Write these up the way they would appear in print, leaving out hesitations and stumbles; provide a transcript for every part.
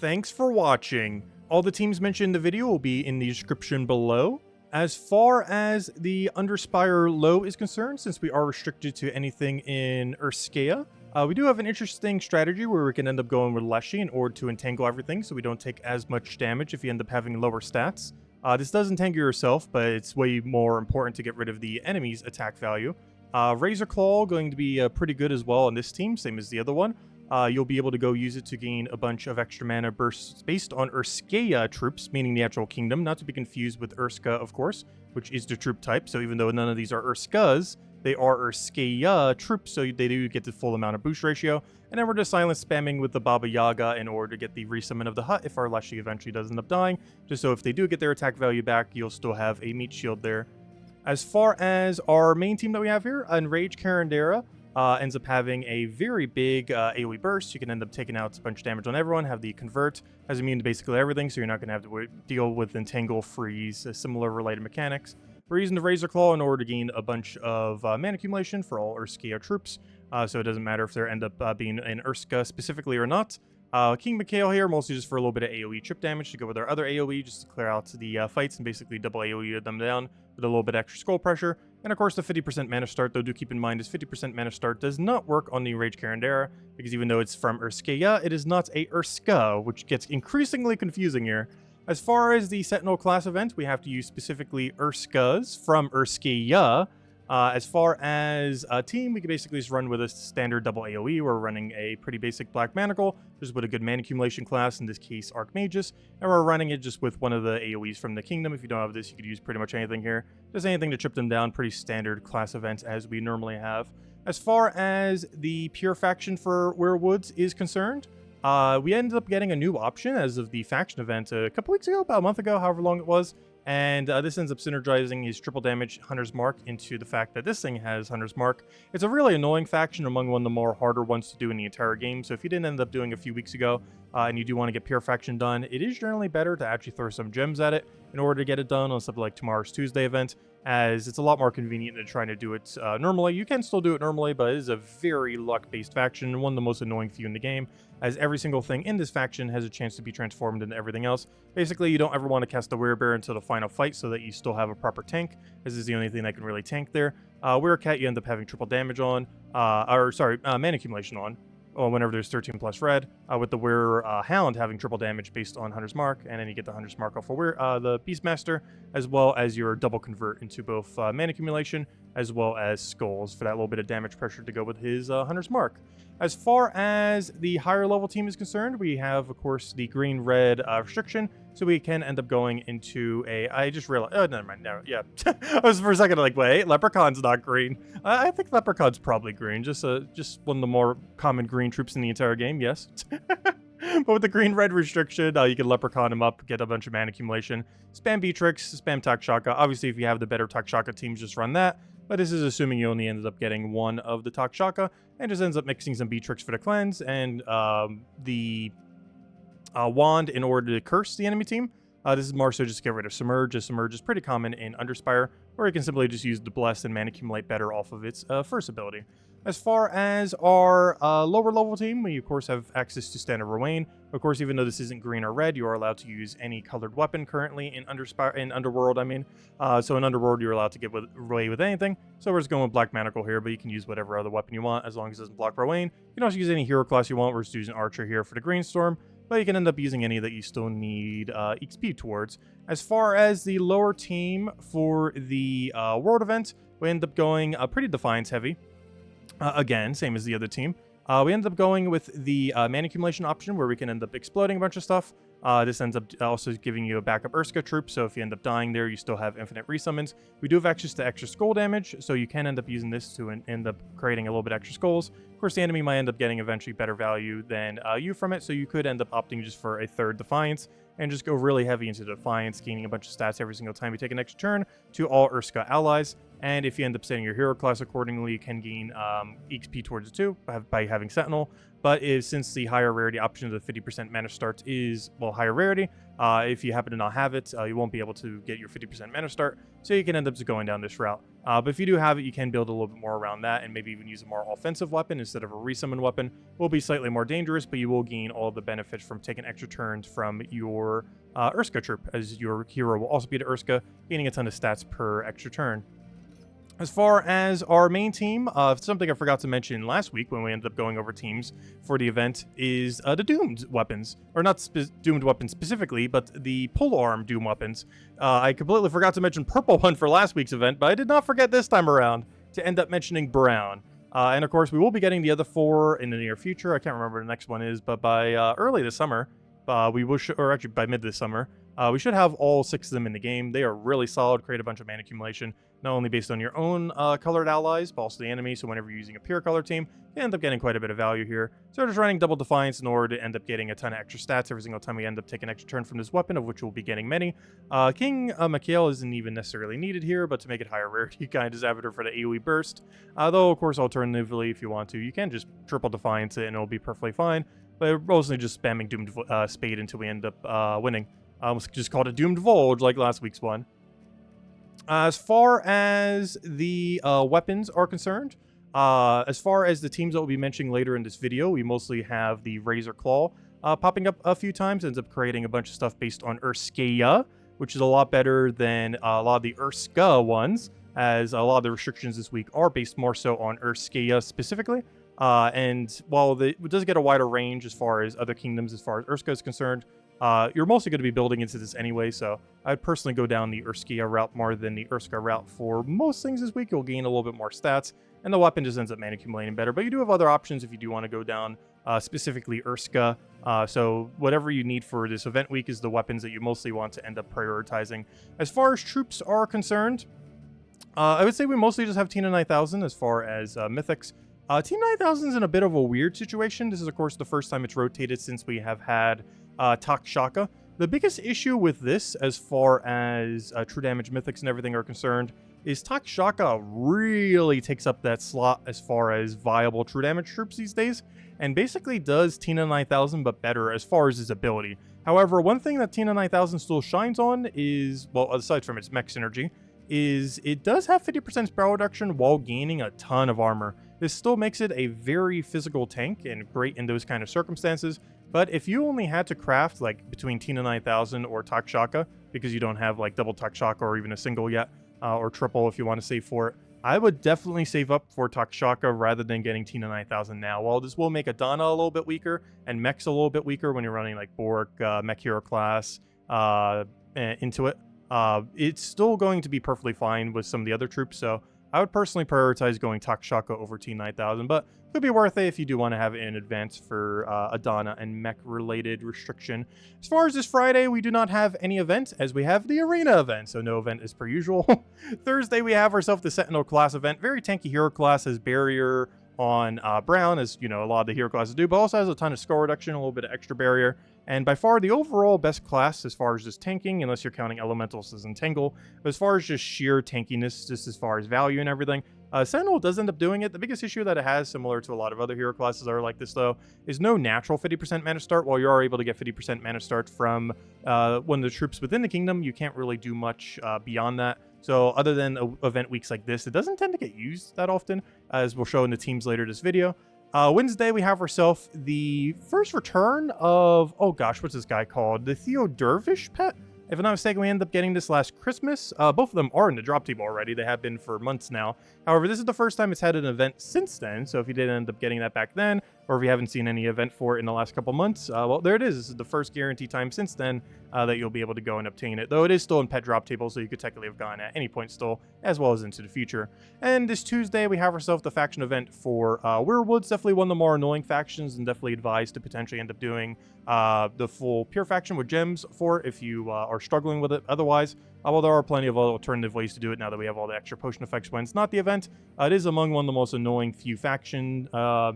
Thanks for watching. All the teams mentioned in the video will be in the description below. As far as the Underspire Low is concerned, since we are restricted to anything in Urskaya, we do have an interesting strategy where we can end up going with Leshy in order to entangle everything so we don't take as much damage if you end up having lower stats. This does entangle yourself, but it's way more important to get rid of the enemy's attack value. Razor Claw going to be pretty good as well on this team, same as the other one. You'll be able to go use it to gain a bunch of extra mana bursts based on Urskaya troops, meaning the actual kingdom, not to be confused with Urska, of course, which is the troop type. So even though none of these are Urskas, they are Urskaya troops, so they do get the full amount of boost ratio. And then we're just silence spamming with the Baba Yaga in order to get the resummon of the hut if our Leshy eventually does end up dying, just so if they do get their attack value back, you'll still have a meat shield there. As far as our main team that we have here, Enrage Karandera, ends up having a very big AoE burst. You can end up taking out a bunch of damage on everyone, have the convert, has immune to basically everything, so you're not going to have to deal with entangle, freeze, similar related mechanics. We're using the Razor Claw in order to gain a bunch of mana accumulation for all Urskaya troops, so it doesn't matter if they end up being in Urska specifically or not. King Mikhail here, mostly just for a little bit of AoE chip damage to go with our other AoE, just to clear out the fights and basically double AoE them down with a little bit extra skull pressure. And of course the 50% mana start, though do keep in mind is 50% mana start does not work on the Rage Karandera, because even though it's from Urskaya, it is not a Urska, which gets increasingly confusing here. As far as the Sentinel class event, we have to use specifically Urskas from Urskaya. As far as a team, we can basically just run with a standard double AoE. We're running a pretty basic Black Manacle, just with a good mana accumulation class, in this case Archmagus, and we're running it just with one of the AoEs from the Kingdom. If you don't have this, you could use pretty much anything here. Just anything to chip them down, pretty standard class event as we normally have. As far as the pure faction for Werewoods is concerned, we ended up getting a new option as of the faction event a couple weeks ago, about a month ago, however long it was. And this ends up synergizing his triple damage Hunter's Mark into the fact that this thing has Hunter's Mark. It's a really annoying faction among one of the more harder ones to do in the entire game. So if you didn't end up doing a few weeks ago and you do want to get pure faction done, it is generally better to actually throw some gems at it in order to get it done on something like tomorrow's Tuesday event, as it's a lot more convenient than trying to do it normally. You can still do it normally, but it is a very luck-based faction, one of the most annoying few in the game, as every single thing in this faction has a chance to be transformed into everything else. Basically, you don't ever want to cast the Werebear until the final fight so that you still have a proper tank. This is the only thing that can really tank there. Werecat, you end up having triple damage on, mana accumulation on, whenever there's 13 plus red, with the Hound having triple damage based on Hunter's Mark, and then you get the Hunter's Mark off of the Beastmaster, as well as your double convert into both mana accumulation as well as skulls for that little bit of damage pressure to go with his Hunter's Mark. As far as the higher level team is concerned, we have, of course, the green-red restriction, so we can end up going into a... I just realized... Oh, never mind. No, yeah. I was for a second like, wait, Leprechaun's not green. I think Leprechaun's probably green. Just one of the more common green troops in the entire game, yes. But with the green-red restriction, you can Leprechaun him up, get a bunch of mana accumulation, spam Beatrix, spam Takshaka. Obviously, if you have the better Takshaka teams, just run that. But this is assuming you only ended up getting one of the Takshaka, and just ends up mixing some Beatrix for the cleanse, and the wand in order to curse the enemy team. This is more so just to get rid of Submerge, as Submerge is pretty common in Underspire, or you can simply just use the Bless and mana accumulate better off of its first ability. As far as our lower level team, we of course have access to Standard Rowain. Of course, even though this isn't green or red, you are allowed to use any colored weapon currently in Underworld, I mean. So in Underworld, you're allowed to get away with anything. So we're just going with Black Manacle here, but you can use whatever other weapon you want as long as it doesn't block Rowain. You can also use any hero class you want. We're just using Archer here for the Green Storm, but you can end up using any that you still need XP towards. As far as the lower team for the World event, we end up going pretty Defiance heavy. Again, same as the other team. We ended up going with the mana accumulation option, where we can end up exploding a bunch of stuff. This ends up also giving you a backup Urska troop, so if you end up dying there, you still have infinite resummons. We do have access to extra skull damage, so you can end up using this to end up creating a little bit extra skulls. Of course, the enemy might end up getting eventually better value than you from it, so you could end up opting just for a third Defiance, and just go really heavy into Defiance, gaining a bunch of stats every single time you take an extra turn to all Urska allies. And if you end up setting your hero class accordingly, you can gain XP towards it too by having Sentinel. But since the higher rarity option of the 50% mana start is, well, higher rarity, if you happen to not have it, you won't be able to get your 50% mana start, so you can end up just going down this route. But if you do have it, you can build a little bit more around that, and maybe even use a more offensive weapon instead of a resummon weapon. Will be slightly more dangerous, but you will gain all the benefits from taking extra turns from your Urskaya troop, as your hero will also be to Urskaya, gaining a ton of stats per extra turn. As far as our main team, something I forgot to mention last week when we ended up going over teams for the event is the Doomed weapons. Or not Doomed weapons specifically, but the polearm Doom weapons. I completely forgot to mention purple one for last week's event, but I did not forget this time around to end up mentioning brown. And of course, we will be getting the other 4 in the near future. I can't remember what the next one is, but by early this summer, we will, or actually by mid this summer, we should have all 6 of them in the game. They are really solid, create a bunch of mana accumulation, not only based on your own colored allies, but also the enemy. So whenever you're using a pure color team, you end up getting quite a bit of value here. So we're just running Double Defiance in order to end up getting a ton of extra stats every single time we end up taking an extra turn from this weapon, of which we'll be getting many. King Mikhail isn't even necessarily needed here, but to make it higher rarity, you kind of just have it for the AoE burst. Though, of course, alternatively, if you want to, you can just Triple Defiance it and it'll be perfectly fine. But we're mostly just spamming Doomed Spade until we end up winning. I almost just called it Doomed Volge like last week's one. As far as the weapons are concerned, as far as the teams that we'll be mentioning later in this video, we mostly have the Razor Claw popping up a few times. Ends up creating a bunch of stuff based on Urskaya, which is a lot better than a lot of the Urskaya ones, as a lot of the restrictions this week are based more so on Urskaya specifically. And while it does get a wider range as far as other kingdoms, as far as Urskaya is concerned, you're mostly going to be building into this anyway, so I'd personally go down the Urskaya route more than the Urskaya route for most things this week. You'll gain a little bit more stats, and the weapon just ends up mana accumulating better. But you do have other options if you do want to go down specifically Urskaya. So whatever you need for this event week is the weapons that you mostly want to end up prioritizing. As far as troops are concerned, I would say we mostly just have Tina 9000 as far as mythics. Team 9000 is in a bit of a weird situation. This is, of course, the first time it's rotated since we have had Takshaka. The biggest issue with this, as far as true damage mythics and everything are concerned, is Takshaka really takes up that slot as far as viable true damage troops these days, and basically does Tina 9000 but better as far as his ability. However, one thing that Tina 9000 still shines on is, well, aside from its mech synergy, is it does have 50% spell reduction while gaining a ton of armor. This still makes it a very physical tank and great in those kind of circumstances. But if you only had to craft like between Tina 9000 or Takshaka, because you don't have like double Takshaka or even a single yet, or triple if you want to save for it, I would definitely save up for Takshaka rather than getting Tina 9000 now. While this will make Adana a little bit weaker and mechs a little bit weaker when you're running like Bork, mech hero class into it, it's still going to be perfectly fine with some of the other troops. So I would personally prioritize going Takshaka over T9000, but it could be worth it if you do want to have it in advance for Adana and mech-related restriction. As far as this Friday, we do not have any event, as we have the arena event, so no event as per usual. Thursday, we have ourselves the Sentinel class event. Very tanky hero class, has barrier on Brown, as you know a lot of the hero classes do, but also has a ton of score reduction, a little bit of extra barrier, and by far the overall best class as far as just tanking, unless you're counting elementals as Entangle. But as far as just sheer tankiness, just as far as value and everything, Sentinel does end up doing it. The biggest issue that it has, similar to a lot of other hero classes that are like this though, is no natural 50% mana start. While you are able to get 50% mana start from one of the troops within the kingdom, you can't really do much beyond that. So other than event weeks like this, it doesn't tend to get used that often, as we'll show in the teams later this video. Wednesday, we have ourselves the first return of, oh gosh, what's this guy called? The Theo Dervish pet? If I'm not mistaken, we ended up getting this last Christmas. Both of them are in the drop team already. They have been for months now. However, this is the first time it's had an event since then. So if you did end up getting that back then, or if you haven't seen any event for it in the last couple months, well, there it is. This is the first guarantee time since then that you'll be able to go and obtain it. Though it is still in pet drop table, so you could technically have gone at any point still, as well as into the future. And this Tuesday, we have ourselves the faction event for Werewoods. Definitely one of the more annoying factions, and definitely advised to potentially end up doing the full pure faction with gems for it if you are struggling with it otherwise. Well, there are plenty of alternative ways to do it now that we have all the extra potion effects when it's not the event. It is among one of the most annoying few faction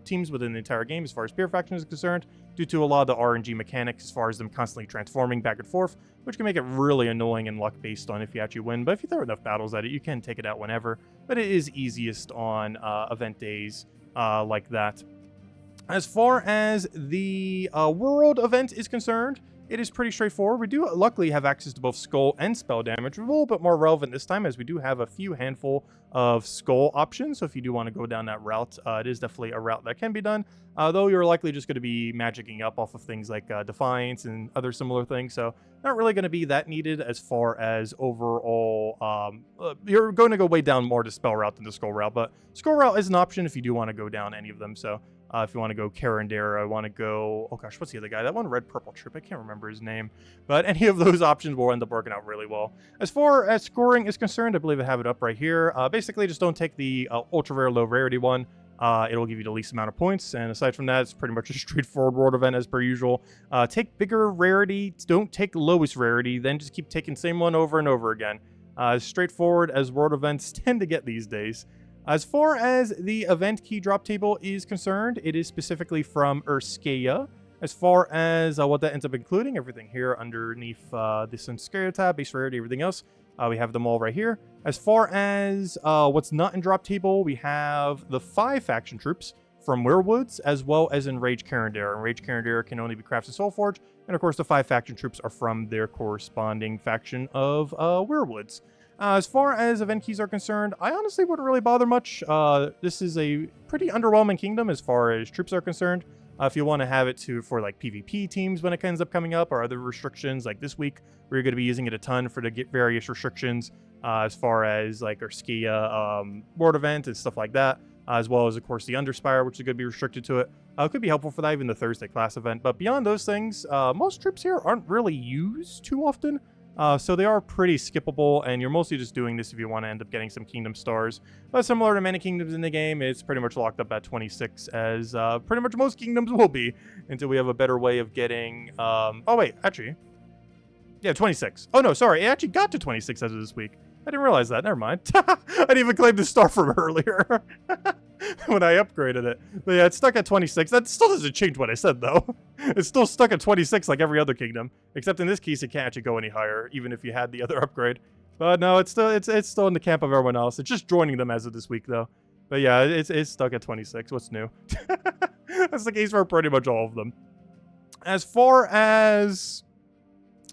teams within the entire game as far as Spear faction is concerned, due to a lot of the RNG mechanics as far as them constantly transforming back and forth, which can make it really annoying and luck based on if you actually win. But if you throw enough battles at it, you can take it out whenever. But it is easiest on event days like that. As far as the world event is concerned, it is pretty straightforward. We do luckily have access to both skull and spell damage. We're a little bit more relevant this time as we do have a few handful of skull options. So if you do want to go down that route, it is definitely a route that can be done. Though you're likely just going to be magicking up off of things like Defiance and other similar things. So not really going to be that needed as far as overall. You're going to go way down more to spell route than the skull route. But skull route is an option if you do want to go down any of them. So if you want to go Karandera, I want to go, oh gosh, what's the other guy? That one red purple trip, I can't remember his name. But any of those options will end up working out really well. As far as scoring is concerned, I believe I have it up right here. Basically, just don't take the ultra rare low rarity one. It'll give you the least amount of points. And aside from that, it's pretty much a straightforward world event as per usual. Take bigger rarity, don't take lowest rarity, then just keep taking same one over and over again. As straightforward as world events tend to get these days. As far as the event key drop table is concerned, it is specifically from Urskaya. As far as what that ends up including, everything here underneath this Urskaya tab, base rarity, everything else, we have them all right here. As far as what's not in drop table, we have the 5 faction troops from Werewoods, as well as Enraged Karandera. Enraged Karandera can only be crafted Soulforge, and of course the 5 faction troops are from their corresponding faction of Werewoods. As far as event keys are concerned, I honestly wouldn't really bother much. This is a pretty underwhelming kingdom as far as troops are concerned. If you want to have it for like PvP teams when it ends up coming up, or other restrictions like this week, where you're going to be using it a ton for to get various restrictions as far as like Urskaya world event and stuff like that, as well as of course the Underspire, which is going to be restricted to it. Could be helpful for that, even the Thursday class event. But beyond those things, most troops here aren't really used too often. So they are pretty skippable, and you're mostly just doing this if you want to end up getting some kingdom stars. But similar to many kingdoms in the game, it's pretty much locked up at 26, as pretty much most kingdoms will be, until we have a better way of getting... oh wait, actually... Yeah, 26. Oh no, sorry, it actually got to 26 as of this week. I didn't realize that, never mind. I didn't even claim the star from earlier. When I upgraded it. But yeah, it's stuck at 26. That still doesn't change what I said, though. It's still stuck at 26 like every other kingdom. Except in this case, it can't actually go any higher, even if you had the other upgrade. But no, it's still in the camp of everyone else. It's just joining them as of this week, though. But yeah, it's stuck at 26. What's new? That's the case for pretty much all of them. As far as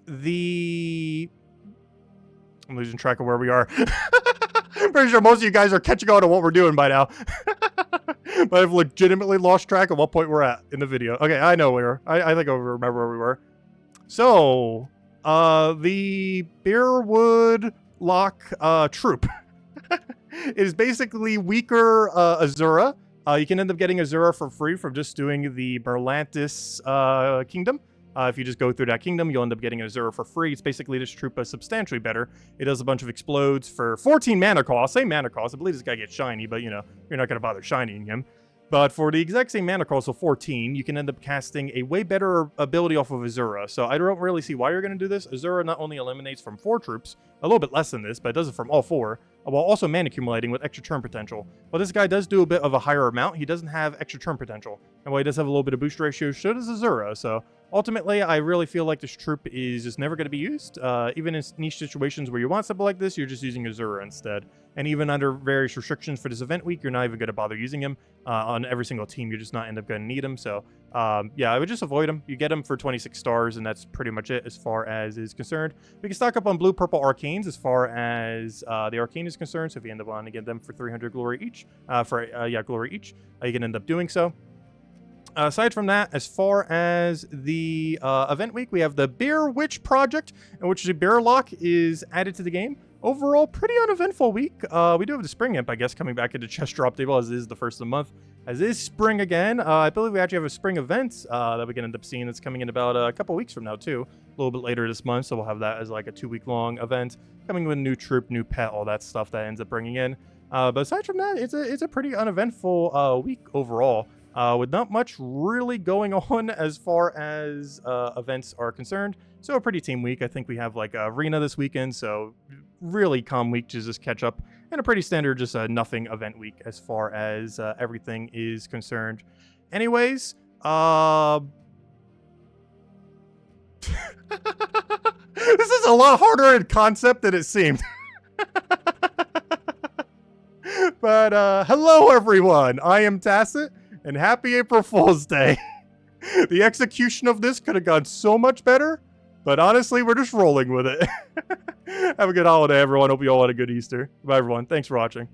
the... I'm losing track of where we are. Pretty sure most of you guys are catching on to what we're doing by now. But I've legitimately lost track of what point we're at in the video. Okay, I know where. I think I remember where we were. So, the Bearlock troop is basically weaker Azura. You can end up getting Azura for free from just doing the Berlantis kingdom. If you just go through that kingdom, you'll end up getting an Azura for free. It's basically this troop is substantially better. It does a bunch of explodes for 14 mana cost. Same mana cost. I believe this guy gets shiny, but you know, you're not going to bother shining him. But for the exact same mana cost of 14, you can end up casting a way better ability off of Azura. So I don't really see why you're going to do this. Azura not only eliminates from 4 troops, a little bit less than this, but it does it from all 4, while also mana accumulating with extra turn potential. But this guy does do a bit of a higher amount. He doesn't have extra turn potential. And while he does have a little bit of boost ratio, so does Azura. So ultimately, I really feel like this troop is just never going to be used. Even in niche situations where you want something like this, you're just using Azura instead. And even under various restrictions for this event week, you're not even going to bother using him. On every single team, you're just not end up going to need him. So yeah, I would just avoid him. You get him for 26 stars, and that's pretty much it as far as is concerned. We can stock up on blue, purple arcanes as far as the arcane is concerned. So if you end up wanting to get them for 300 glory each, glory each, you can end up doing so. Aside from that, as far as the event week, we have the Bear Witch project, in which the Bearlock is added to the game. Overall, pretty uneventful week. We do have the Spring Imp, I guess, coming back into chest drop table, as it is the first of the month. As is spring again. I believe we actually have a spring event that we can end up seeing that's coming in about a couple weeks from now, too. A little bit later this month, so we'll have that as like a 2-week-long event. Coming with a new troop, new pet, all that stuff that ends up bringing in. But aside from that, it's a pretty uneventful week overall. with not much really going on as far as events are concerned. So a pretty team week. I think we have like Arena this weekend, so really calm week to just catch up, and a pretty standard just nothing event week as far as everything is concerned. Anyways, this is a lot harder in concept than it seemed. But hello everyone, I am Tacit, and happy April Fool's Day. The execution of this could have gone so much better, but honestly, we're just rolling with it. Have a good holiday, everyone. Hope you all had a good Easter. Bye, everyone. Thanks for watching.